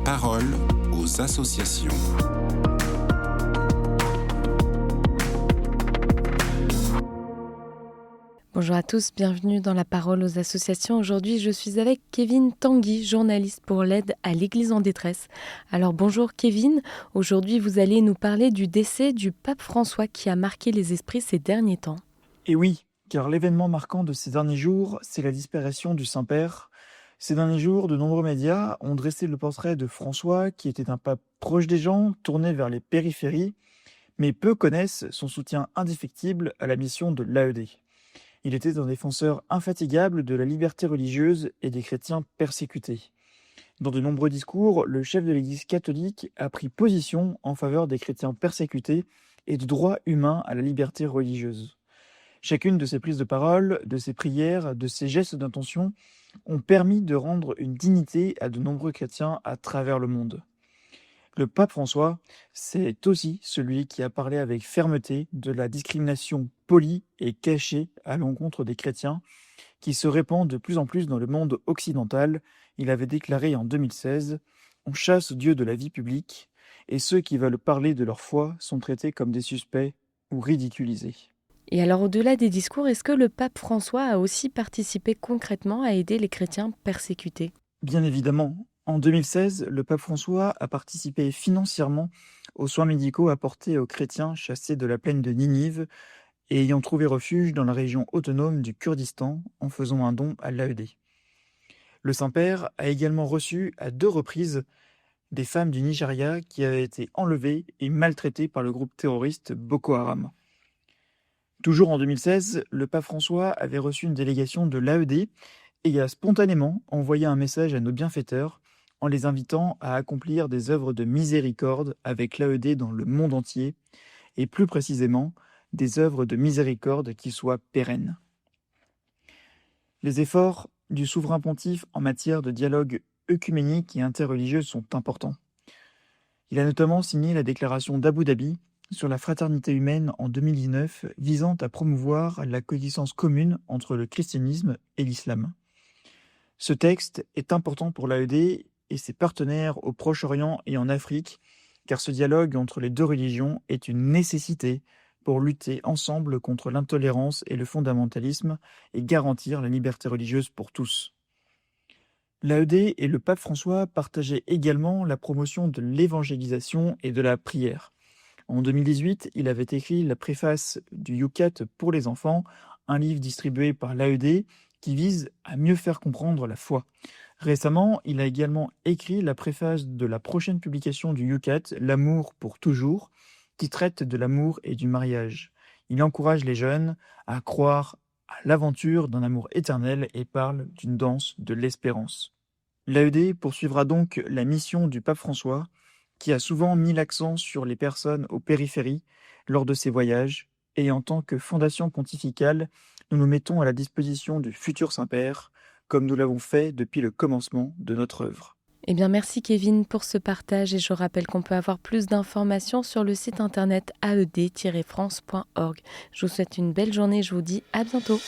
parole aux associations. Bonjour à tous, bienvenue dans la parole aux associations. Aujourd'hui, je suis avec Kevin Tanguy, journaliste pour l'aide à l'Église en détresse. Alors bonjour Kevin, aujourd'hui vous allez nous parler du décès du pape François qui a marqué les esprits ces derniers temps. Et oui, car l'événement marquant de ces derniers jours, c'est la disparition du Saint-Père. Ces derniers jours, de nombreux médias ont dressé le portrait de François, qui était un pape proche des gens, tourné vers les périphéries, mais peu connaissent son soutien indéfectible à la mission de l'AED. Il était un défenseur infatigable de la liberté religieuse et des chrétiens persécutés. Dans de nombreux discours, le chef de l'Église catholique a pris position en faveur des chrétiens persécutés et du droit humain à la liberté religieuse. Chacune de ses prises de parole, de ses prières, de ses gestes d'intention ont permis de rendre une dignité à de nombreux chrétiens à travers le monde. Le pape François, c'est aussi celui qui a parlé avec fermeté de la discrimination polie et cachée à l'encontre des chrétiens qui se répand de plus en plus dans le monde occidental. Il avait déclaré en 2016 « On chasse Dieu de la vie publique et ceux qui veulent parler de leur foi sont traités comme des suspects ou ridiculisés. » Et alors au-delà des discours, est-ce que le pape François a aussi participé concrètement à aider les chrétiens persécutés ? Bien évidemment, en 2016, le pape François a participé financièrement aux soins médicaux apportés aux chrétiens chassés de la plaine de Ninive et ayant trouvé refuge dans la région autonome du Kurdistan en faisant un don à l'AED. Le Saint-Père a également reçu à 2 reprises des femmes du Nigeria qui avaient été enlevées et maltraitées par le groupe terroriste Boko Haram. Toujours en 2016, le pape François avait reçu une délégation de l'AED et a spontanément envoyé un message à nos bienfaiteurs en les invitant à accomplir des œuvres de miséricorde avec l'AED dans le monde entier, et plus précisément, des œuvres de miséricorde qui soient pérennes. Les efforts du souverain pontife en matière de dialogue œcuménique et interreligieux sont importants. Il a notamment signé la déclaration d'Abu Dhabi sur la fraternité humaine en 2019, visant à promouvoir la coexistence commune entre le christianisme et l'islam. Ce texte est important pour l'AED et ses partenaires au Proche-Orient et en Afrique, car ce dialogue entre les 2 religions est une nécessité pour lutter ensemble contre l'intolérance et le fondamentalisme et garantir la liberté religieuse pour tous. L'AED et le pape François partageaient également la promotion de l'évangélisation et de la prière. En 2018, il avait écrit la préface du Yucat pour les enfants, un livre distribué par l'AED qui vise à mieux faire comprendre la foi. Récemment, il a également écrit la préface de la prochaine publication du Yucat, L'amour pour toujours, qui traite de l'amour et du mariage. Il encourage les jeunes à croire à l'aventure d'un amour éternel et parle d'une danse de l'espérance. L'AED poursuivra donc la mission du pape François, qui a souvent mis l'accent sur les personnes aux périphéries lors de ses voyages, et en tant que fondation pontificale, nous nous mettons à la disposition du futur Saint-Père, comme nous l'avons fait depuis le commencement de notre œuvre. Eh bien merci Kevin pour ce partage et je rappelle qu'on peut avoir plus d'informations sur le site internet aed-france.org. Je vous souhaite une belle journée et je vous dis à bientôt.